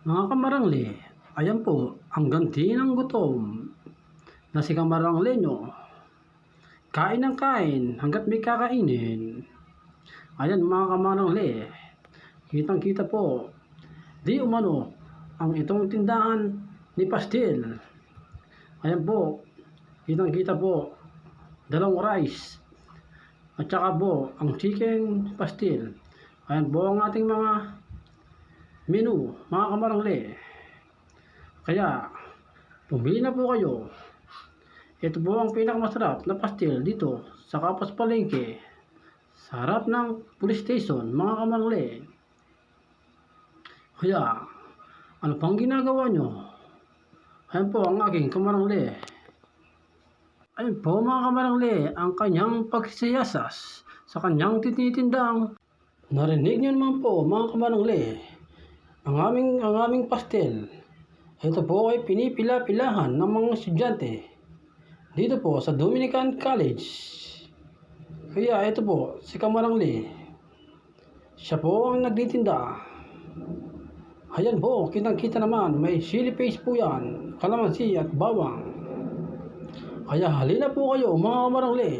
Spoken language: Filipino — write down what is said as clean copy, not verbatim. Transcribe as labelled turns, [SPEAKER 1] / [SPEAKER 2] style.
[SPEAKER 1] Mga kamarangli, ayan po ang ganti ng gutom na si kamarangli nyo. Kain ng kain hanggat may kakainin. Ayan mga kamarangli, kitang kita po, di umano ang itong tindahan ni Pastil. Ayan po, kitang kita po, dalawang rice at saka po ang chicken pastil. Ayan po ang ating mga menu, mga kamarangli. Kaya, pumili na po kayo. Ito po ang pinakamasarap na pastil dito sa Kapas Palengke, sa harap ng police station, mga kamarangli. Kaya, ano pang ginagawa nyo? Ayan po ang aking kamarangli. Ayan po mga kamarangli, ang kanyang pagsisiyasas sa kanyang tititindang. Narinig nyo naman po mga kamarangli, ang aming pastel. Ito po ay pinipila-pilahan ng mga estudyante dito po sa Dominican College. Kaya ito po si kamarangli, siya po ang nagtitinda. Ayan po, kitang-kita naman, may chili paste po yan, kalamansi at bawang. Kaya halina po kayo mga kamarangli.